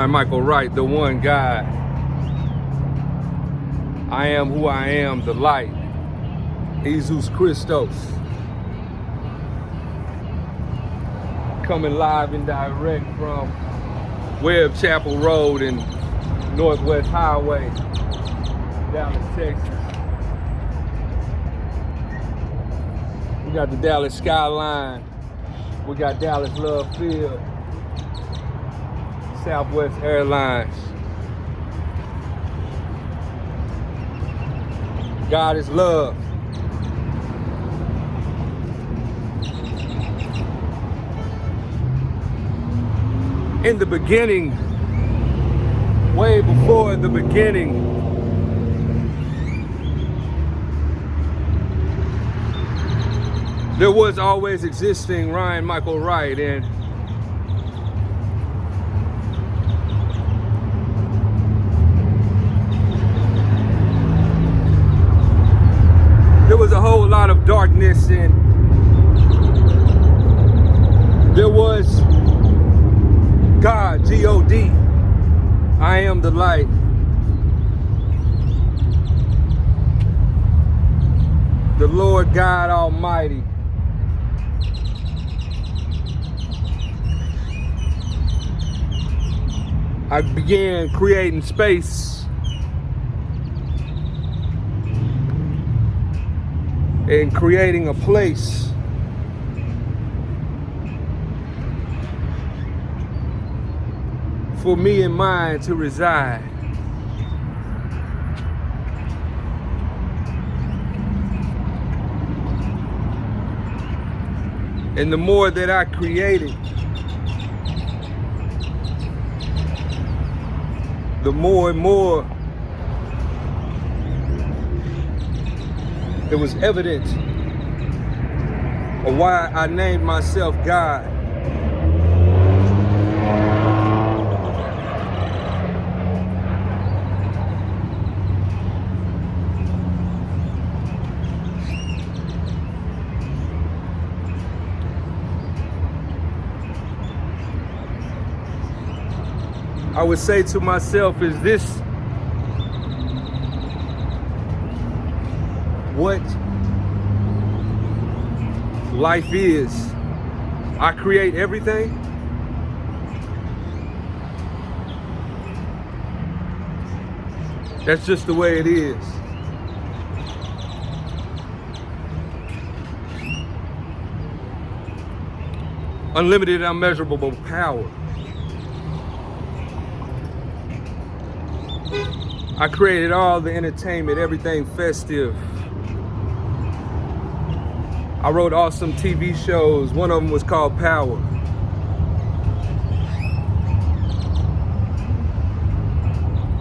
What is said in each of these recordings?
Ryan Michael Wright, the one God. I am who I am, the light. Jesus Christos. Coming live and direct from Webb Chapel Road and Northwest Highway, Dallas, Texas. We got the Dallas skyline. We got Dallas Love Field. Southwest Airlines. God is love. In the beginning, way before the beginning, there was always existing Ryan Michael Wright, and there was a whole lot of darkness, and there was God, G-O-D. I am the light. The Lord God Almighty. I began creating space and creating a place for me and mine to reside. And the more that I created, the more and more it was evident of why I named myself God. I would say to myself, is this what life is? I create everything. That's just the way it is. Unlimited, unmeasurable power. I created all the entertainment, everything festive. I wrote awesome TV shows. One of them was called Power.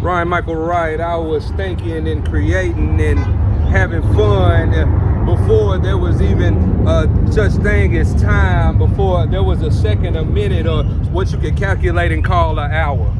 Ryan Michael Wright, I was thinking and creating and having fun before there was even such thing as time, before there was a second, a minute, or what you could calculate and call an hour.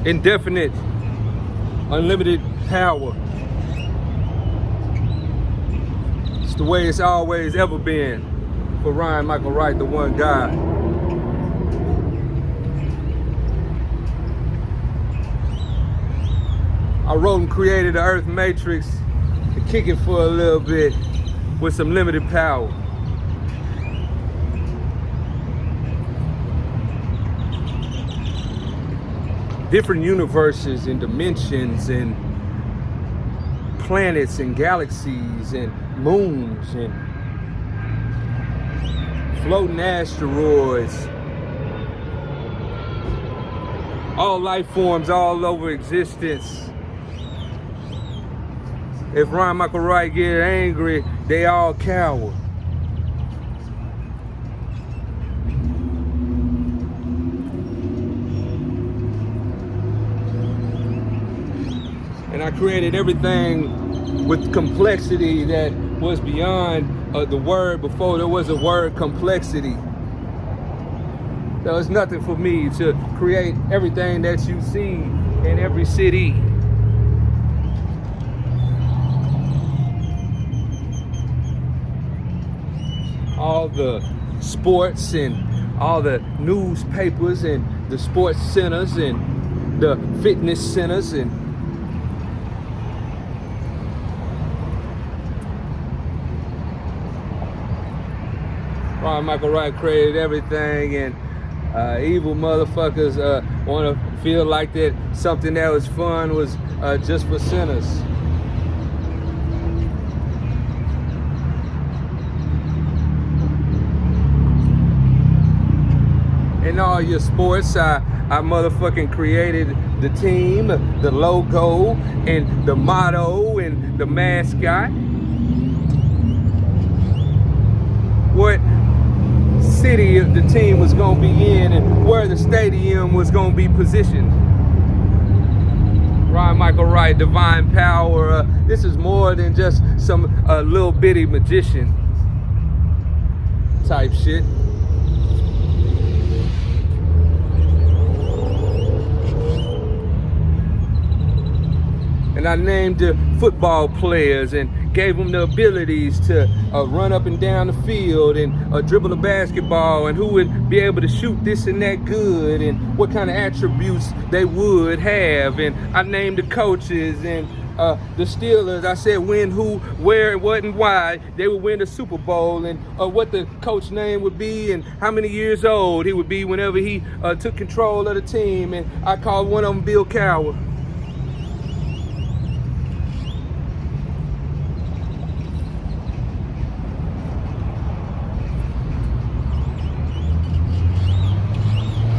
Indefinite, unlimited power. It's the way it's always ever been for Ryan Michael Wright, the one God. I wrote and created the Earth Matrix to kick it for a little bit with some limited power. Different universes and dimensions and planets and galaxies and moons and floating asteroids. All life forms all over existence. If Ryan Michael Wright get angry, they all cower. And I created everything with complexity that was beyond the word before there was a word complexity. There was nothing for me to create everything that you see in every city. All the sports and all the newspapers and the sports centers and the fitness centers and Ron Michael Wright created everything, and evil motherfuckers want to feel like that something that was fun was just for sinners. In all your sports, I motherfucking created the team, the logo, and the motto, and the mascot. What city the team was gonna be in and where the stadium was gonna be positioned. Ron Michael Wright, divine power. This is more than just some little bitty magician type shit. And I named the football players and gave them the abilities to run up and down the field and dribble a basketball, and who would be able to shoot this and that good, and what kind of attributes they would have. And I named the coaches and the Steelers. I said when, who, where, and what, and why they would win the Super Bowl, and what the coach name would be, and how many years old he would be whenever he took control of the team. And I called one of them Bill Cowher.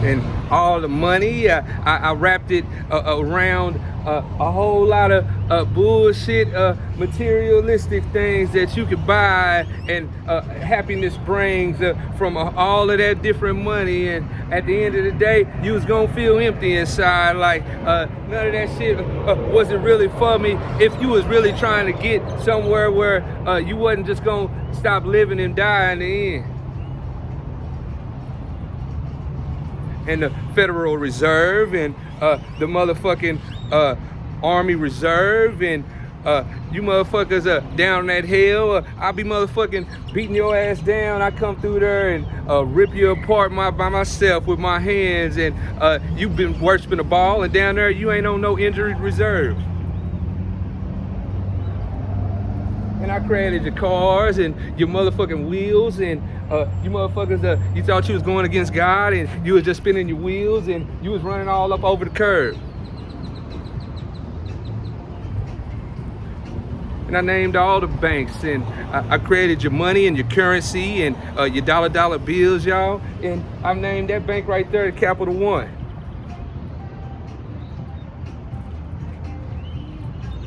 And all the money, I wrapped it around a whole lot of bullshit, materialistic things that you could buy, and happiness brings from all of that different money. And at the end of the day, you was gonna feel empty inside, like none of that shit wasn't really for me. If you was really trying to get somewhere where you wasn't just gonna stop living and die in the end. And the Federal Reserve and the motherfucking Army Reserve, and you motherfuckers down that hill. I'll be motherfucking beating your ass down. I come through there and rip you apart by myself with my hands, and you've been worshiping the ball, and down there you ain't on no injury reserve. And I created your cars and your motherfucking wheels, and you motherfuckers, you thought you was going against God, and you was just spinning your wheels, and you was running all up over the curb. And I named all the banks, and I created your money and your currency and your dollar bills, y'all. And I named that bank right there, Capital One.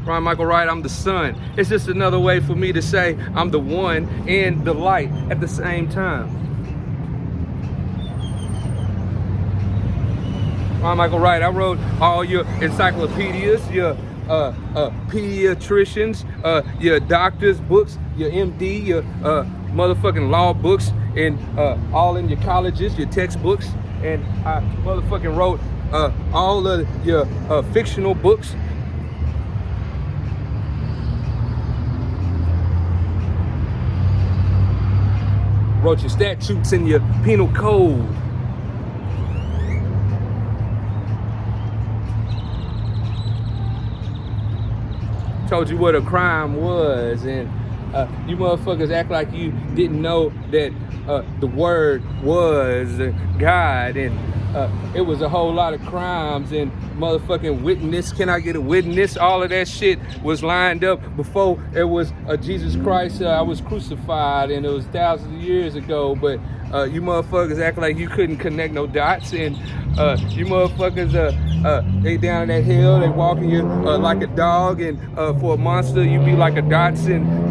Ron Michael Wright, I'm the sun. It's just another way for me to say I'm the one and the light at the same time. Ron Michael Wright, I wrote all your encyclopedias, your pediatricians, your doctor's books, your MD, your motherfucking law books, and all in your colleges, your textbooks. And I motherfucking wrote all of your fictional books. Wrote your statutes and your penal code. Told you what a crime was, and you motherfuckers act like you didn't know that the word was God, and it was a whole lot of crimes and motherfucking witness. Can I get a witness? All of that shit was lined up before it was Jesus Christ. I was crucified, and it was thousands of years ago. But you motherfuckers act like you couldn't connect no dots, and you motherfuckers they down that hill, they walking you like a dog, and for a monster you be like a Dotson.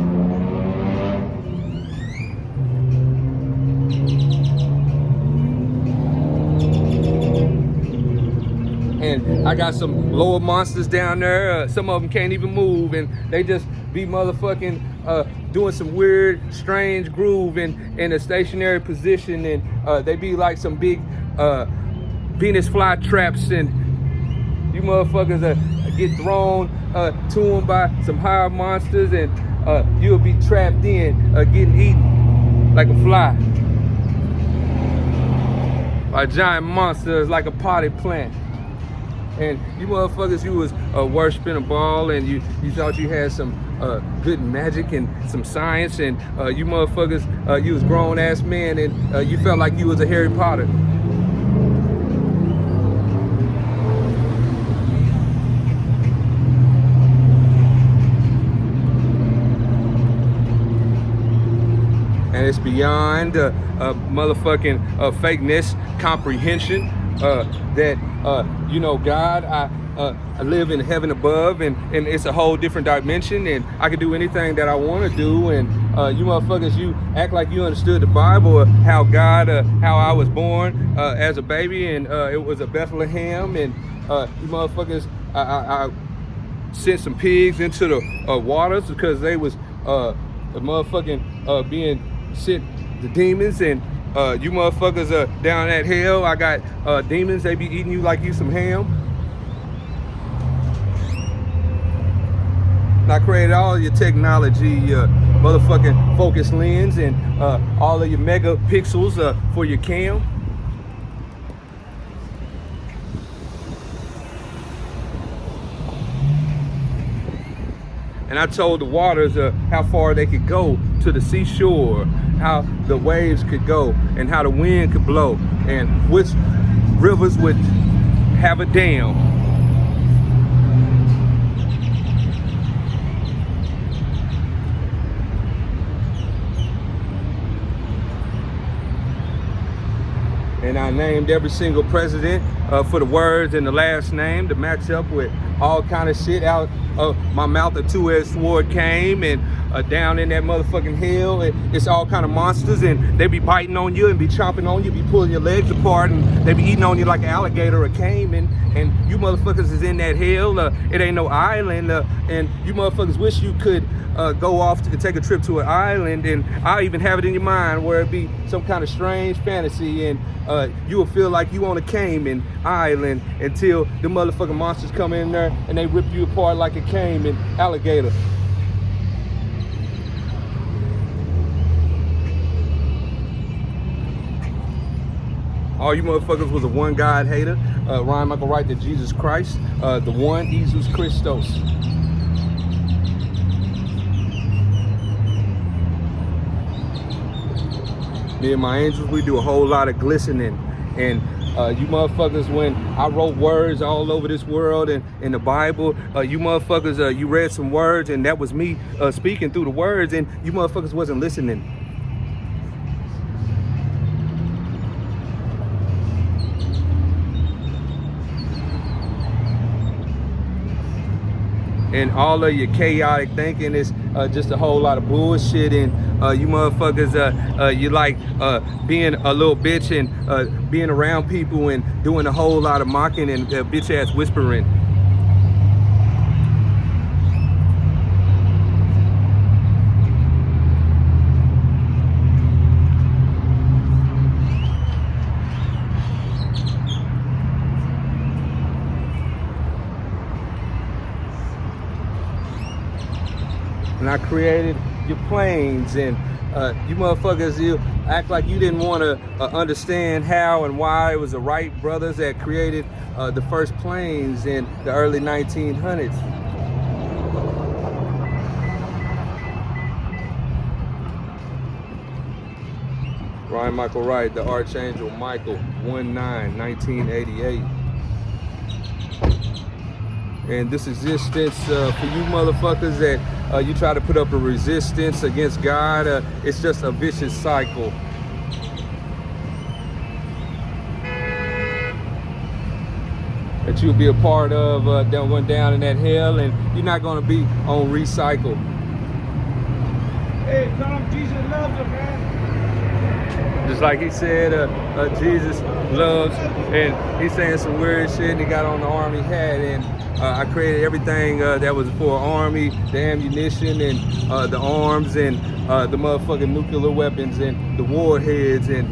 And I got some lower monsters down there. Some of them can't even move, and they just be motherfucking doing some weird, strange groove in a stationary position, and they be like some big Venus fly traps, and you motherfuckers get thrown to them by some higher monsters, and you'll be trapped in, getting eaten like a fly. A giant monster is like a potted plant. And you motherfuckers, you was worshiping a ball, and you thought you had some good magic and some science, and you motherfuckers, you was grown ass men, and you felt like you was a Harry Potter. And it's beyond motherfucking fakeness, comprehension, that you know, God, I live in heaven above, and it's a whole different dimension, and I can do anything that I want to do. And you motherfuckers, you act like you understood the Bible, how God, how I was born as a baby, and it was a Bethlehem, and you motherfuckers, I sent some pigs into the waters because they was the motherfucking being sent the demons, and you motherfuckers down at hell. I got demons, they be eating you like you some ham. And I created all your technology, motherfucking focus lens, and all of your megapixels for your cam. And I told the waters how far they could go to the seashore, how the waves could go, and how the wind could blow, and which rivers would have a dam. And I named every single president for the words and the last name to match up with all kind of shit out of my mouth. A two-edged sword came, and down in that motherfucking hell, it's all kind of monsters, and they be biting on you and be chomping on you, be pulling your legs apart, and they be eating on you like an alligator or a caiman. And you motherfuckers is in that hell. It ain't no island, and you motherfuckers wish you could go off to take a trip to an island, and I'll even have it in your mind where it be some kind of strange fantasy, and you will feel like you on a Cayman island until the motherfucking monsters come in there and they rip you apart like a Cayman alligator. All you motherfuckers was a one God hater. Ryan Michael Wright to Jesus Christ, the one Jesus Christos. Me and my angels, we do a whole lot of glistening. And you motherfuckers, when I wrote words all over this world and in the Bible, you motherfuckers, you read some words, and that was me speaking through the words, and you motherfuckers wasn't listening. And all of your chaotic thinking is just a whole lot of bullshit, and you motherfuckers, you like being a little bitch and being around people and doing a whole lot of mocking and bitch ass whispering. And I created your planes, and you motherfuckers, you act like you didn't want to understand how and why it was the Wright brothers that created the first planes in the early 1900s. Ryan Michael Wright, the Archangel Michael, 1988. And this existence for you motherfuckers that you try to put up a resistance against God, it's just a vicious cycle. That you'll be a part of that went down in that hell, and you're not going to be on recycle. Hey, tell them Jesus loves them, man. Just like he said, Jesus loves, and he's saying some weird shit, and he got on the army hat, and I created everything that was for army, the ammunition, and the arms, and the motherfucking nuclear weapons, and the warheads, and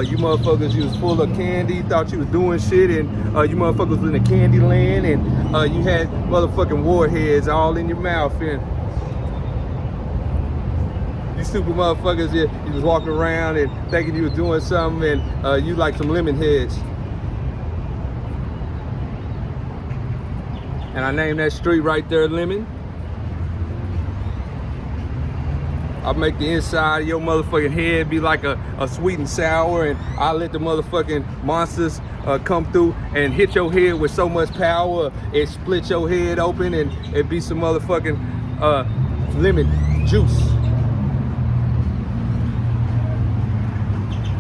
you motherfuckers, you was full of candy, thought you was doing shit, and you motherfuckers was in the candy land, and you had motherfucking warheads all in your mouth, and you stupid motherfuckers, you was walking around and thinking you was doing something, and you like some lemon heads. And I named that street right there Lemon. I'll make the inside of your motherfucking head be like a sweet and sour, and I'll let the motherfucking monsters come through and hit your head with so much power, it split your head open, and it be some motherfucking lemon juice.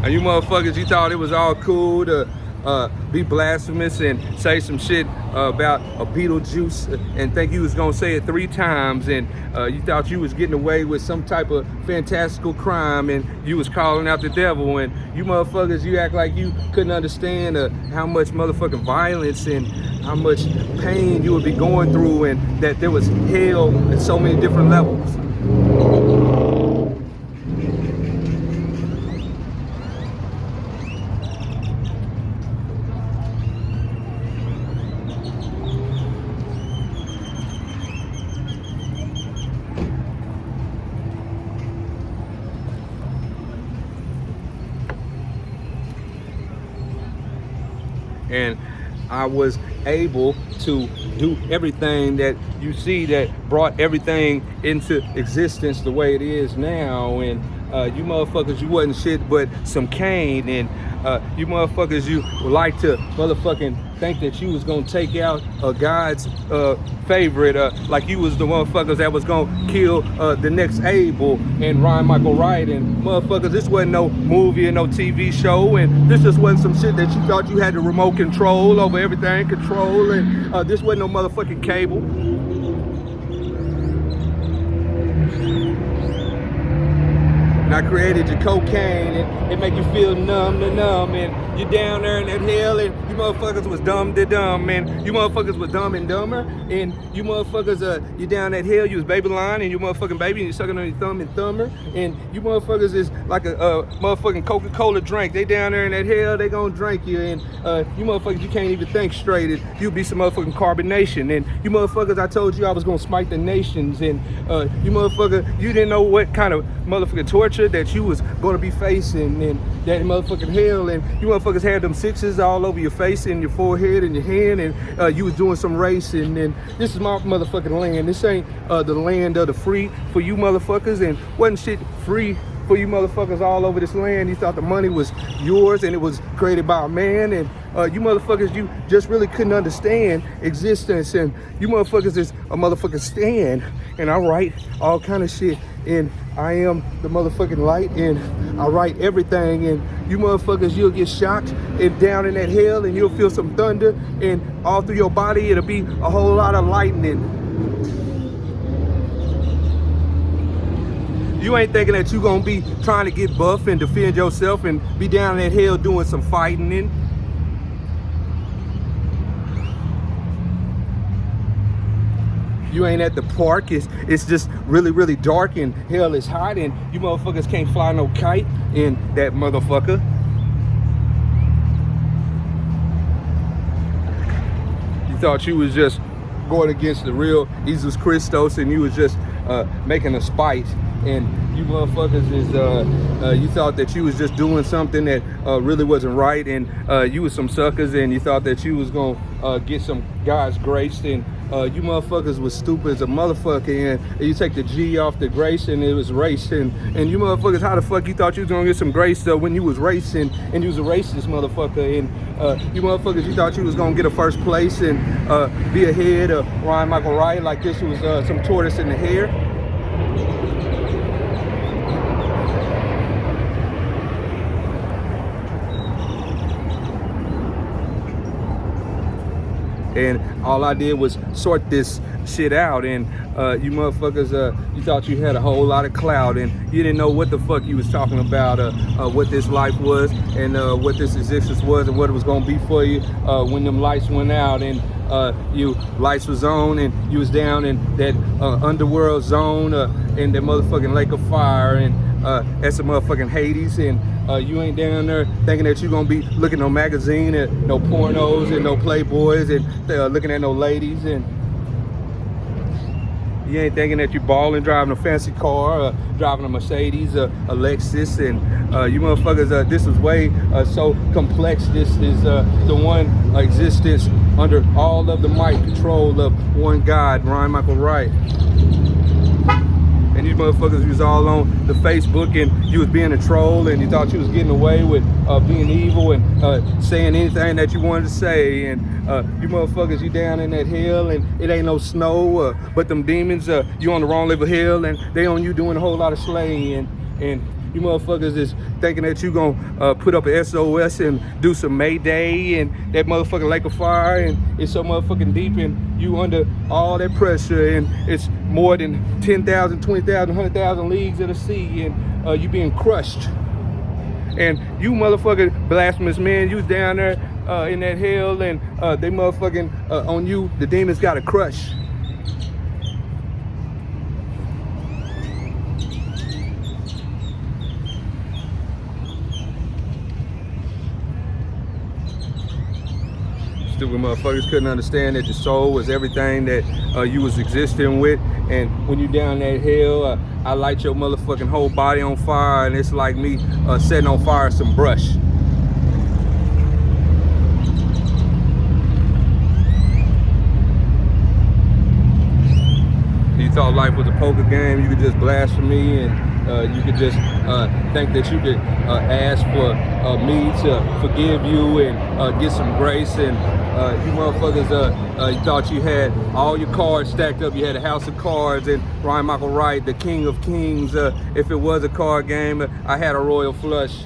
And you motherfuckers, you thought it was all cool to be blasphemous and say some shit about a Beetlejuice and think you was gonna say it 3 times, and you thought you was getting away with some type of fantastical crime, and you was calling out the devil, and you motherfuckers, you act like you couldn't understand how much motherfucking violence and how much pain you would be going through, and that there was hell at so many different levels. And I was able to do everything that you see that brought everything into existence the way it is now. And you motherfuckers, you wasn't shit but some cane. And you motherfuckers, you would like to motherfucking think that you was gonna take out God's favorite, like you was the motherfuckers that was gonna kill the next Abel and Ryan Michael Wright. And motherfuckers, this wasn't no movie or no TV show, and this just wasn't some shit that you thought you had the remote control over everything, and this wasn't no motherfucking cable. And I created your cocaine, and it make you feel numb to numb, and you down there in that hell, and you motherfuckers was dumb to dumb, and you motherfuckers was dumb and dumber, and you motherfuckers, you down that hell, you was baby line, and you motherfucking baby, and you sucking on your thumb and thumber, and you motherfuckers is like a motherfucking Coca-Cola drink. They down there in that hell, they gonna drink you, and you motherfuckers, you can't even think straight, and you be some motherfucking carbonation, and you motherfuckers, I told you I was gonna smite the nations, and you motherfucker, you didn't know what kind of motherfucking torture that you was gonna be facing, and that motherfucking hell, and you motherfuckers had them 6s all over your face and your forehead and your hand, and you was doing some racing, and this is my motherfucking land. This ain't the land of the free for you motherfuckers, and wasn't shit free for you motherfuckers all over this land. You thought the money was yours and it was created by a man, and you motherfuckers, you just really couldn't understand existence, and you motherfuckers is a motherfucking stand, and I write all kind of shit, and I am the motherfucking light, and I write everything, and you motherfuckers, you'll get shocked and down in that hell, and you'll feel some thunder, and all through your body it'll be a whole lot of lightning. You ain't thinking that you gonna be trying to get buff and defend yourself and be down in that hell doing some fighting in. You ain't at the park, it's just really, really dark, and hell is hot, and you motherfuckers can't fly no kite in that motherfucker. You thought you was just going against the real Jesus Christos, and you was just making a spite, and you motherfuckers is you thought that you was just doing something that really wasn't right, and you was some suckers, and you thought that you was gonna get some God's grace, and you motherfuckers was stupid as a motherfucker, and you take the G off the grace and it was race, and you motherfuckers, how the fuck you thought you was gonna get some grace when you was racing and you was a racist motherfucker, and you motherfuckers, you thought you was gonna get a first place and be ahead of Ryan Michael Wright like this was some tortoise in the hair. and all I did was sort this shit out. And you motherfuckers, you thought you had a whole lot of clout, and you didn't know what the fuck you was talking about, what this life was, and what this existence was, and what it was gonna be for you when them lights went out, and you lights was on, and you was down in that underworld zone, in that motherfucking lake of fire, and that's a motherfucking Hades, and you ain't down there thinking that you're gonna be looking no magazine and no pornos and no Playboys and looking at no ladies, and you ain't thinking that you're balling, driving a fancy car, driving a Mercedes, a Lexus, and you motherfuckers, this is way so complex. This is the one existence under all of the might control of one God, Ryan Michael Wright. And you motherfuckers was all on the Facebook, and you was being a troll, and you thought you was getting away with being evil and saying anything that you wanted to say. And you motherfuckers, you down in that hell, and it ain't no snow, but them demons, you on the wrong level hell, and they on you doing a whole lot of slaying. And you motherfuckers is thinking that you gonna put up an SOS and do some Mayday and that motherfucking lake of fire, and it's so motherfucking deep, and you under all that pressure, and it's more than 10,000, 20,000, 100,000 leagues of the sea, and you being crushed. And you motherfucking blasphemous man, you down there in that hell, and they motherfucking on you, the demons got a crush. Stupid motherfuckers couldn't understand that your soul was everything that you was existing with, and when you down that hell, I light your motherfucking whole body on fire, and it's like me setting on fire some brush. You thought life was a poker game, you could just blaspheme me, and you could just think that you could ask for me to forgive you and get some grace, and you motherfuckers, you thought you had all your cards stacked up, you had a house of cards, and Ryan Michael Wright, the king of kings, if it was a card game, I had a royal flush.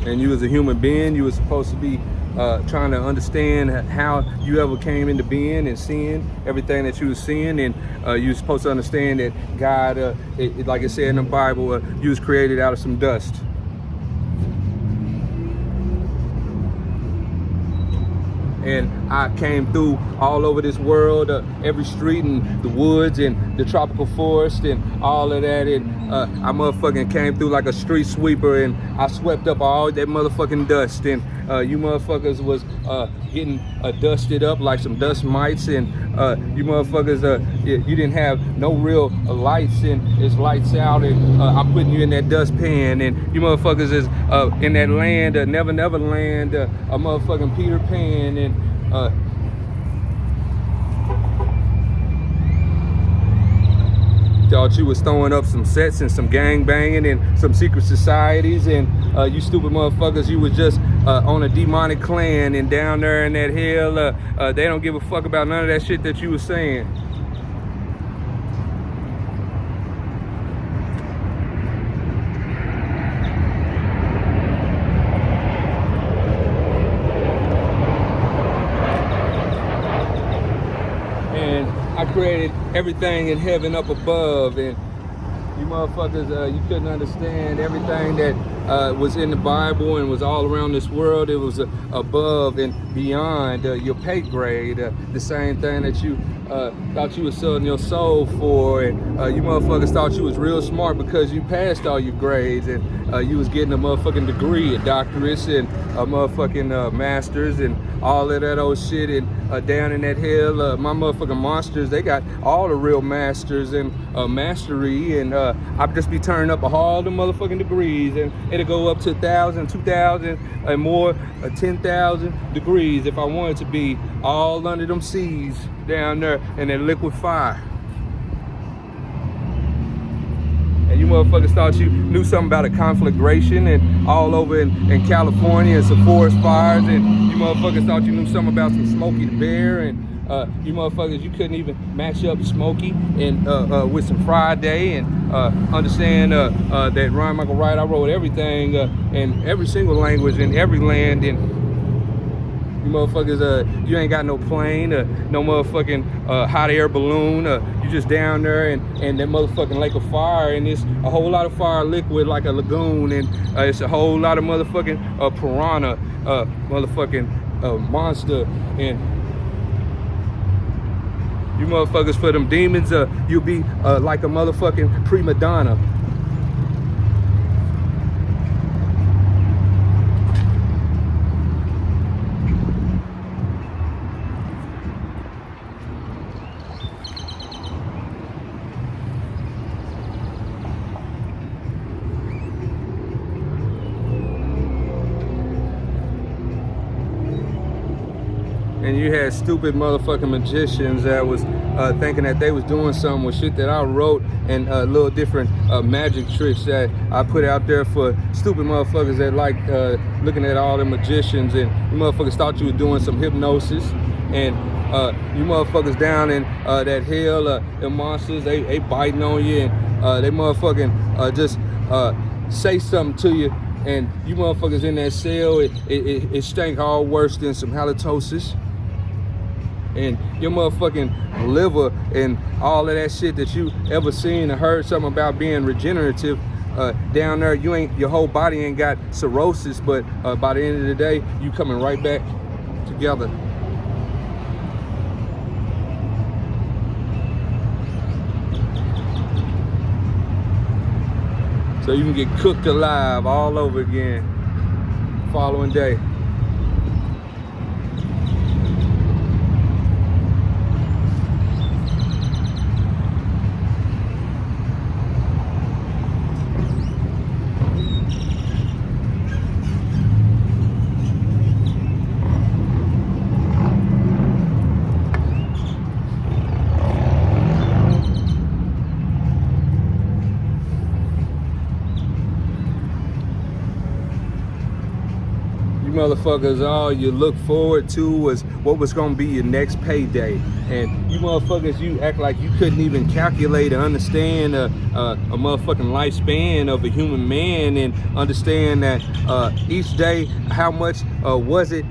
And you as a human being, you were supposed to be trying to understand how you ever came into being and seeing everything that you were seeing, and you were supposed to understand that God, like it said in the Bible, you was created out of some dust. And I came through all over this world, every street and the woods and the tropical forest and all of that, and I motherfucking came through like a street sweeper, and I swept up all that motherfucking dust, and you motherfuckers was getting dusted up like some dust mites, and you motherfuckers, you didn't have no real lights, and it's lights out, and I'm putting you in that dustpan, and you motherfuckers is in that land, never never land, a motherfucking Peter Pan, and thought you was throwing up some sets and some gang banging and some secret societies, and you stupid motherfuckers, you was just on a demonic clan, and down there in that hell, they don't give a fuck about none of that shit that you was saying. I created everything in heaven up above, and you motherfuckers, you couldn't understand everything that was in the Bible and was all around this world. It was above and beyond your pay grade, the same thing that you thought you was selling your soul for, and you motherfuckers thought you was real smart because you passed all your grades, and you was getting a motherfucking degree, a doctorate, and a motherfucking master's, and all of that old shit, and down in that hell, my motherfucking monsters, they got all the real masters and mastery, and I'd just be turning up all the motherfucking degrees, and it'll go up to 1,000, 2,000, and more, 10,000 degrees if I wanted to be, all under them seas down there in that liquid fire. And you motherfuckers thought you knew something about a conflagration, and all over in California and some forest fires, and you motherfuckers thought you knew something about some Smokey the Bear, and You motherfuckers, you couldn't even match up Smokey and with some Friday, and understand that Ryan Michael Wright, I wrote everything in every single language in every land, and you motherfuckers, you ain't got no plane, no motherfucking hot air balloon. You just down there and that motherfucking lake of fire, and it's a whole lot of fire liquid like a lagoon, and it's a whole lot of motherfucking piranha, motherfucking monster, and you motherfuckers, for them demons, you'll be like a motherfucking prima donna. And you had stupid motherfucking magicians that was thinking that they was doing something with shit that I wrote, and little different magic tricks that I put out there for stupid motherfuckers that like looking at all the magicians, and you motherfuckers thought you was doing some hypnosis, and you motherfuckers down in that hell, the monsters, they biting on you, and they motherfucking just say something to you, and you motherfuckers in that cell, it stank all worse than some halitosis. And your motherfucking liver and all of that shit that you ever seen or heard something about being regenerative, down there, your whole body ain't got cirrhosis, but by the end of the day, you coming right back together. So you can get cooked alive all over again following day. Motherfuckers, all you look forward to was what was gonna be your next payday, and you motherfuckers, you act like you couldn't even calculate or understand a motherfucking lifespan of a human man, and understand that each day, how much was it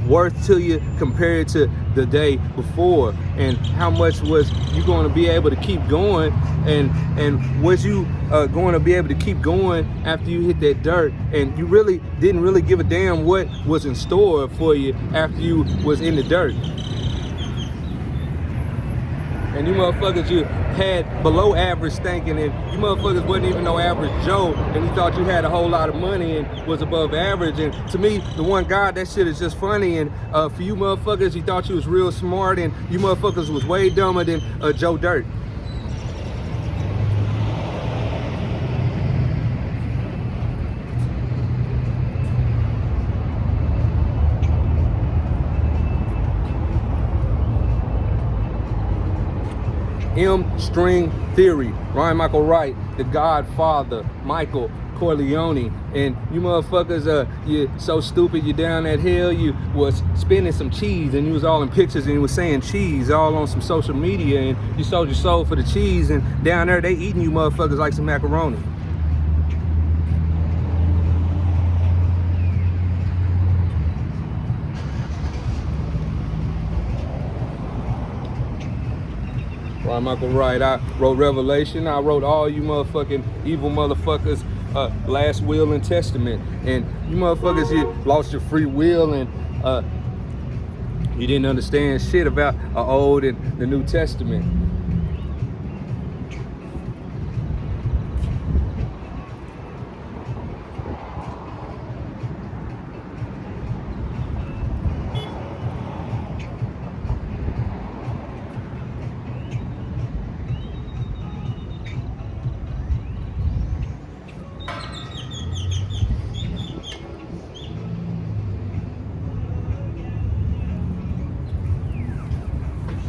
worth to you compared to the day before, and how much was you going to be able to keep going, and was you going to be able to keep going after you hit that dirt, and you really didn't really give a damn what was in store for you after you was in the dirt. And you motherfuckers, you had below average thinking, and you motherfuckers wasn't even no average Joe, and you thought you had a whole lot of money and was above average. And to me, the one God, that shit is just funny. And for you motherfuckers, you thought you was real smart, and you motherfuckers was way dumber than Joe Dirt. M-string theory, Ryan Michael Wright, the Godfather, Michael Corleone. And you motherfuckers, you so stupid, you down that hill, you was spinning some cheese, and you was all in pictures, and you was saying cheese all on some social media, and you sold your soul for the cheese, and down there they eating you motherfuckers like some macaroni. Ryan Michael Wright, I wrote Revelation, I wrote all you motherfucking evil motherfuckers last will and testament, and you motherfuckers, you lost your free will, and you didn't understand shit about Old and the New Testament.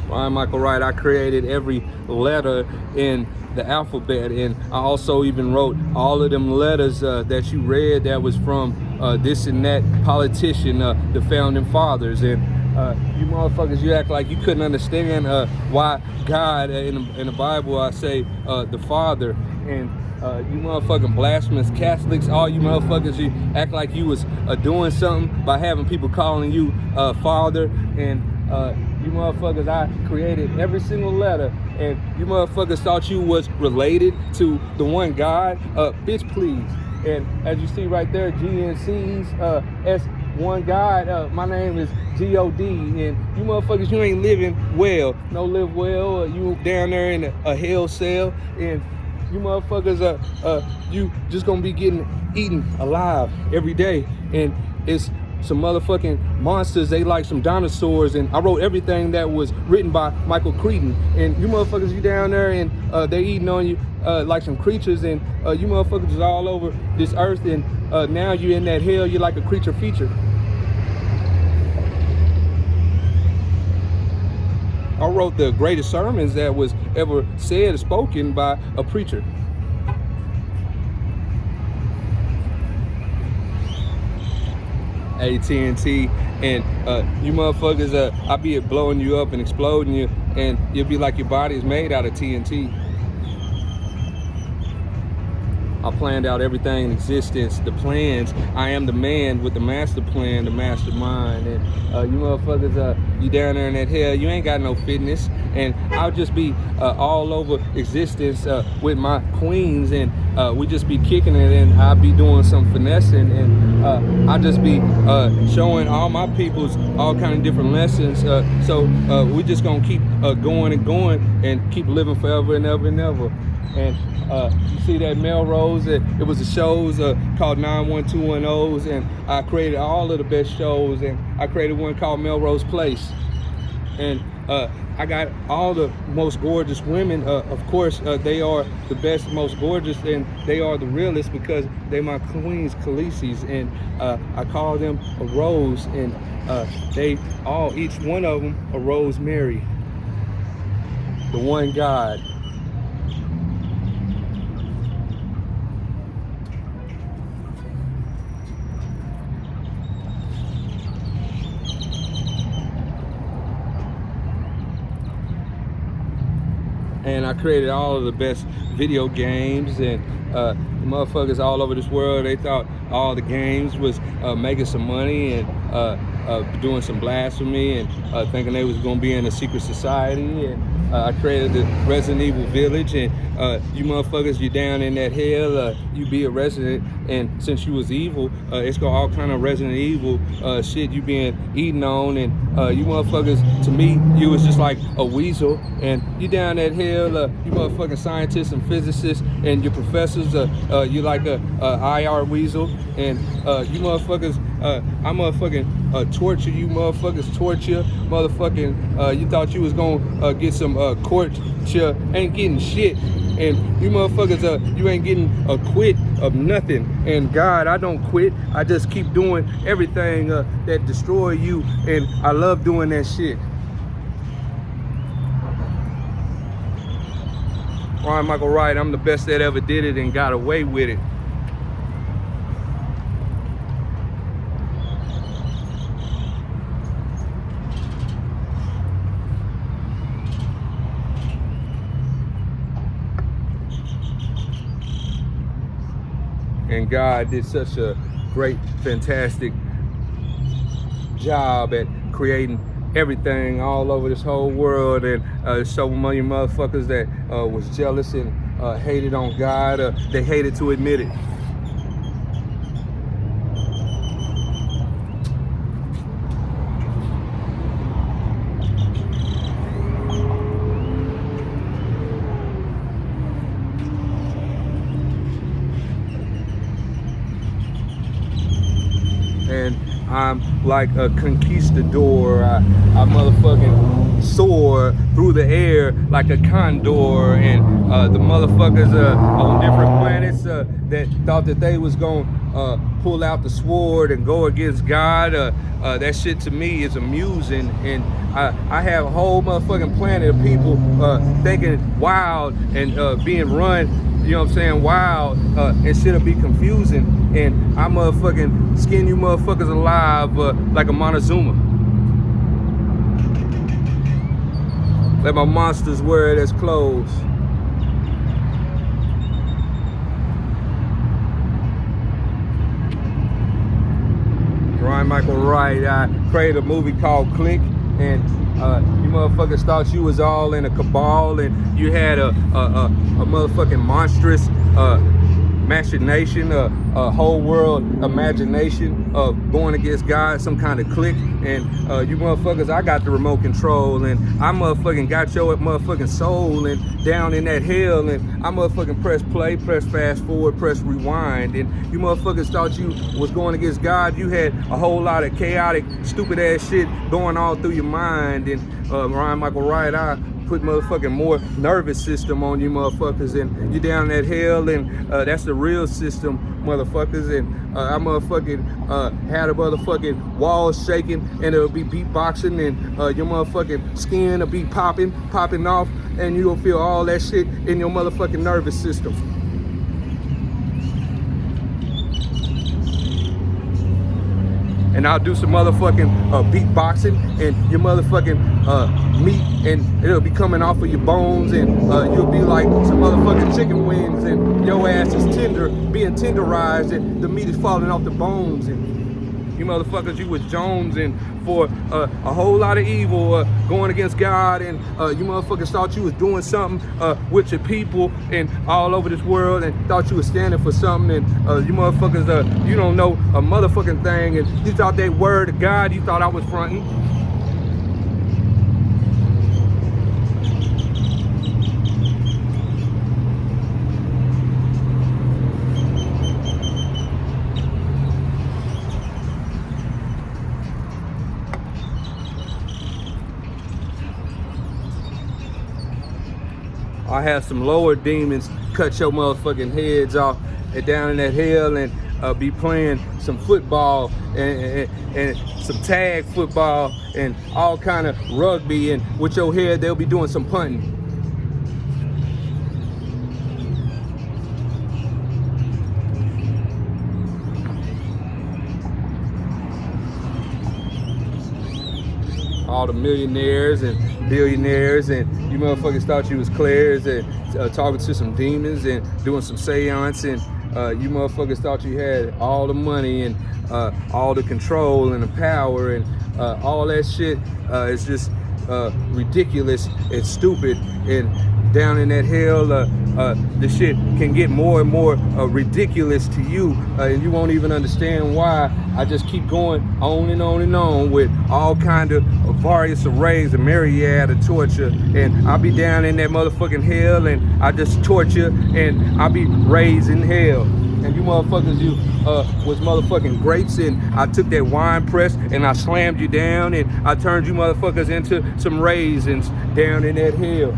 Ryan Michael Wright, I created every letter in the alphabet, and I also even wrote all of them letters that you read that was from this and that politician, the founding fathers, and You motherfuckers, you act like you couldn't understand why God in the Bible I say the Father, and you motherfucking blasphemous Catholics, all you motherfuckers, you act like you was doing something by having people calling you Father, and you motherfuckers, I created every single letter, and you motherfuckers thought you was related to the one God. Bitch, please. And as you see right there, GNC's S1 God, my name is G-O-D, and you motherfuckers, you ain't living well. No live well. You down there in a hell cell, and you motherfuckers, you just gonna be getting eaten alive every day. And it's some motherfucking monsters. They like some dinosaurs, and I wrote everything that was written by Michael Crichton. And you motherfuckers, you down there, and they eating on you like some creatures, and you motherfuckers is all over this earth, and now you in that hell. You're like a creature feature. I wrote the greatest sermons that was ever said or spoken by a preacher. AT&T, and you motherfuckers, I be blowing you up and exploding you, and you'll be like your body is made out of TNT. I planned out everything in existence, the plans. I am the man with the master plan, the mastermind. And you motherfuckers, you down there in that hell, you ain't got no fitness. And I'll just be all over existence with my queens, and we just be kicking it, and I'll be doing some finessing, and I'll just be showing all my peoples all kind of different lessons. So we just gonna keep going and going and keep living forever and ever and ever. And you see that Melrose, it was a shows called 91210s, and I created all of the best shows, and I created one called Melrose Place. And I got all the most gorgeous women. Of course, they are the best, most gorgeous, and they are the realest because they my queens, Khaleesi's, and I call them a rose, and they all, each one of them, a Rosemary, the one God. And I created all of the best video games, and motherfuckers all over this world, they thought all the games was making some money and doing some blasphemy, and thinking they was gonna be in a secret society. And I created the Resident Evil Village, and you motherfuckers, you down in that hell, you be a resident, and since you was evil, it's got all kind of Resident Evil shit you been eating on, and you motherfuckers, to me, you was just like a weasel, and you down that hell, you motherfucking scientists and physicists, and your professors, you like a IR weasel, and you motherfuckers, I motherfucking torture you motherfuckers, torture, motherfucking, you thought you was gonna get some courtship, ain't getting shit. And you motherfuckers, you ain't getting a quit of nothing. And God, I don't quit. I just keep doing everything that destroy you. And I love doing that shit. Ryan Michael Wright, I'm the best that ever did it and got away with it. And God did such a great, fantastic job at creating everything all over this whole world. And so many motherfuckers that was jealous and hated on God, they hated to admit it. And I'm like a conquistador. I motherfucking soar through the air like a condor. And the motherfuckers on different planets that thought that they was gonna pull out the sword and go against God, that shit to me is amusing. And I have a whole motherfucking planet of people thinking wild and being run, you know what I'm saying, wild, and shit'll be confusing. And I motherfucking skin you motherfuckers alive like a Montezuma. Let my monsters wear it as clothes. Ryan Michael Wright. I created a movie called Click, and you motherfuckers thought you was all in a cabal, and you had a motherfucking monstrous machination, a whole world imagination of going against God, some kind of clique. And you motherfuckers, I got the remote control, and I motherfucking got your motherfucking soul and down in that hell, and I motherfucking press play, press fast forward, press rewind. And you motherfuckers thought you was going against God. You had a whole lot of chaotic, stupid ass shit going all through your mind. And Ryan Michael Wright, I put motherfucking more nervous system on you motherfuckers, and you down that hell, and that's the real system, motherfuckers. And I motherfucking had a motherfucking wall shaking, and it'll be beatboxing, and your motherfucking skin will be popping off, and you'll feel all that shit in your motherfucking nervous system. And I'll do some motherfucking beatboxing, and your motherfucking meat, and it'll be coming off of your bones, and you'll be like some motherfucking chicken wings, and your ass is being tenderized, and the meat is falling off the bones. And you motherfuckers, you was jonesing for a whole lot of evil going against God, and you motherfuckers thought you was doing something with your people and all over this world, and thought you was standing for something, and you motherfuckers, you don't know a motherfucking thing, and you thought that word of God, you thought I was fronting. I had some lower demons cut your motherfucking heads off and down in that hell, and be playing some football and some tag football and all kind of rugby, and with your head they'll be doing some punting. All the millionaires and billionaires, and you motherfuckers thought you was clairs, and talking to some demons and doing some seance, and you motherfuckers thought you had all the money and all the control and the power, and all that shit is just ridiculous and stupid. And down in that hell, the shit can get more and more ridiculous to you, and you won't even understand why. I just keep going on and on and on with all kind of various arrays and myriad of torture, and I'll be down in that motherfucking hell, and I just torture, and I'll be raised in hell. And you motherfuckers, you was motherfucking grapes, and I took that wine press and I slammed you down, and I turned you motherfuckers into some raisins down in that hell.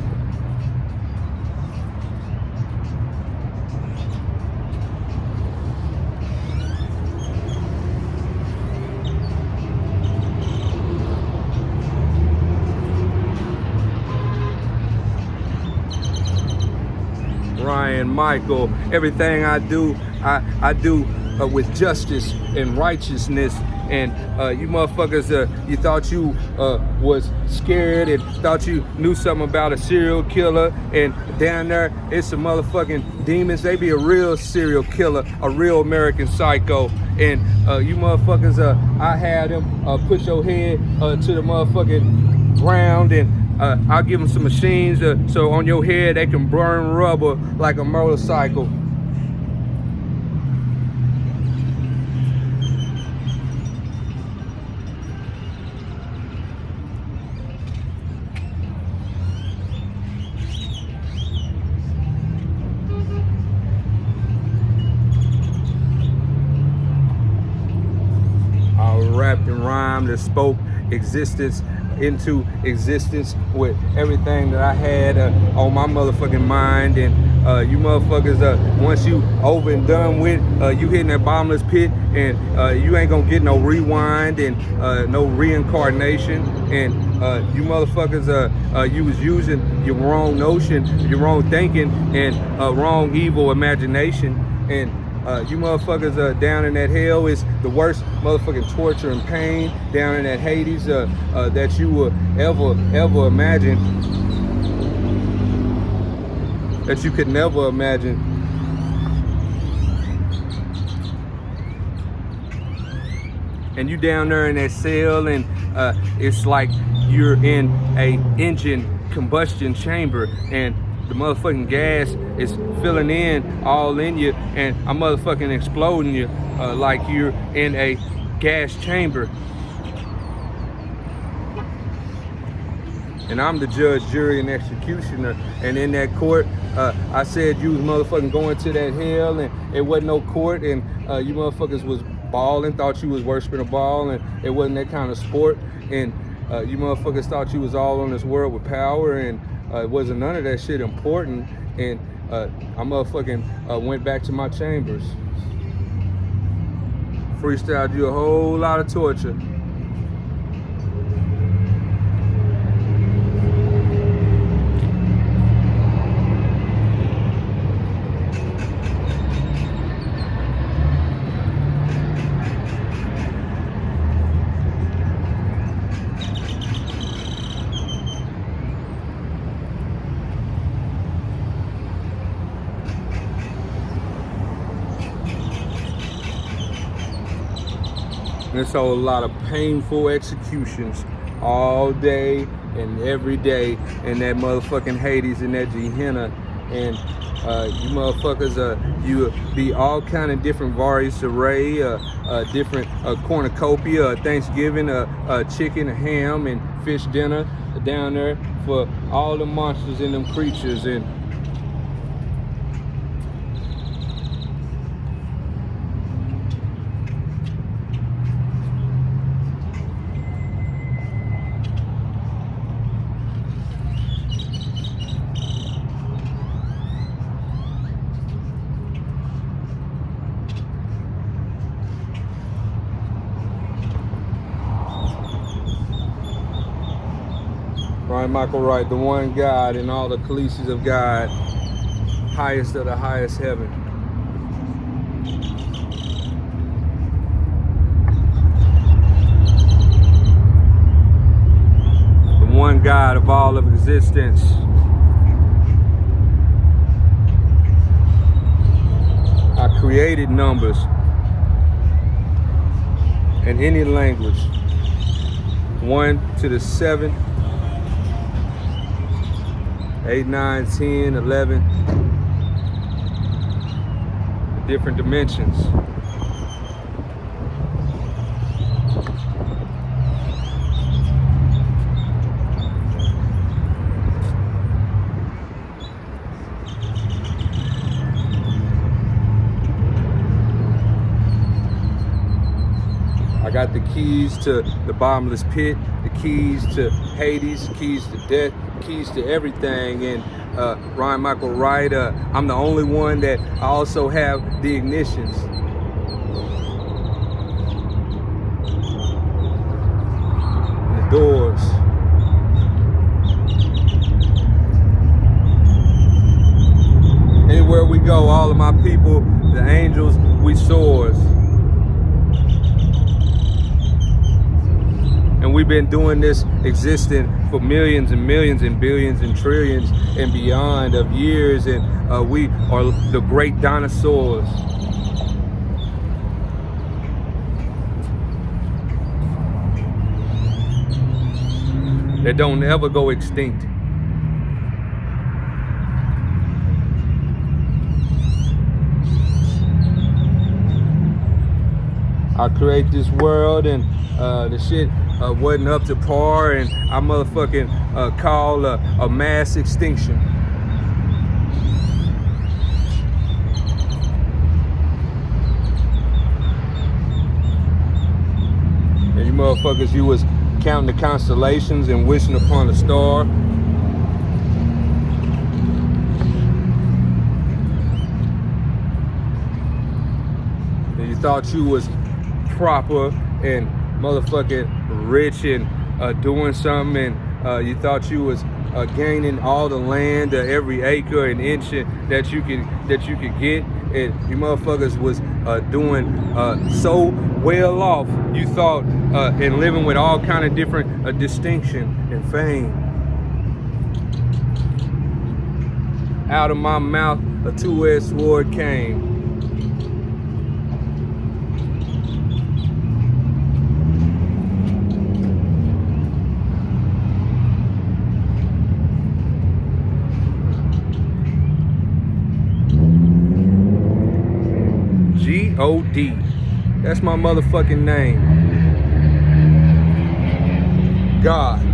Ryan Michael, everything I do, I do with justice and righteousness. And you motherfuckers, you thought you was scared and thought you knew something about a serial killer, and down there it's some motherfucking demons. They be a real serial killer, a real American psycho. And you motherfuckers, I had them put your head to the motherfucking ground, and I'll give them some machines so on your head they can burn rubber like a motorcycle. I rapped and rhymed and spoke existence into existence with everything that I had on my motherfucking mind. And you motherfuckers, once you over and done with, you hitting that bottomless pit, and you ain't gonna get no rewind and no reincarnation. And you motherfuckers, you was using your wrong notion, your wrong thinking, and wrong evil imagination. And you motherfuckers, down in that hell is the worst motherfucking torture and pain down in that Hades that you will ever imagine. that you could never imagine. And you down there in that cell, and it's like you're in a engine combustion chamber, and the motherfucking gas is filling in all in you, and I'm motherfucking exploding you like you're in a gas chamber. And I'm the judge, jury, and executioner. And in that court, I said you was motherfucking going to that hell, and it wasn't no court, and you motherfuckers was balling, thought you was worshiping a ball, and it wasn't that kind of sport. And you motherfuckers thought you was all on this world with power, and it wasn't none of that shit important. And I motherfucking went back to my chambers. Freestyled you a whole lot of torture. It's a lot of painful executions all day and every day in that motherfucking Hades and that Gehenna. And you motherfuckers, you be all kind of different various array, different cornucopia, Thanksgiving, chicken, a ham, and fish dinner down there for all the monsters and them creatures. And Michael Wright, the one God in all the ecclesias of God, highest of the highest heaven. The one God of all of existence. I created numbers in any language. 1 to the 7. 8, 9, 10, 11, different dimensions. I got the keys to the bottomless pit, the keys to Hades, keys to death, keys to everything. And Ryan Michael Wright, I'm the only one that I also have the ignitions. The doors. Anywhere we go, all of my people, the angels, we soars. And we've been doing this, existing for millions and millions and billions and trillions and beyond of years. And we are the great dinosaurs. That don't ever go extinct. I create this world, and the shit wasn't up to par, and I motherfucking call a mass extinction. And you motherfuckers, you was counting the constellations and wishing upon a star. And you thought you was proper and motherfucking rich and doing something, and you thought you was gaining all the land, every acre and inch that you could get, and you motherfuckers was doing so well off. You thought and living with all kind of different distinction and fame. out of my mouth a two-edged sword came. G-O-D. That's my motherfucking name. God.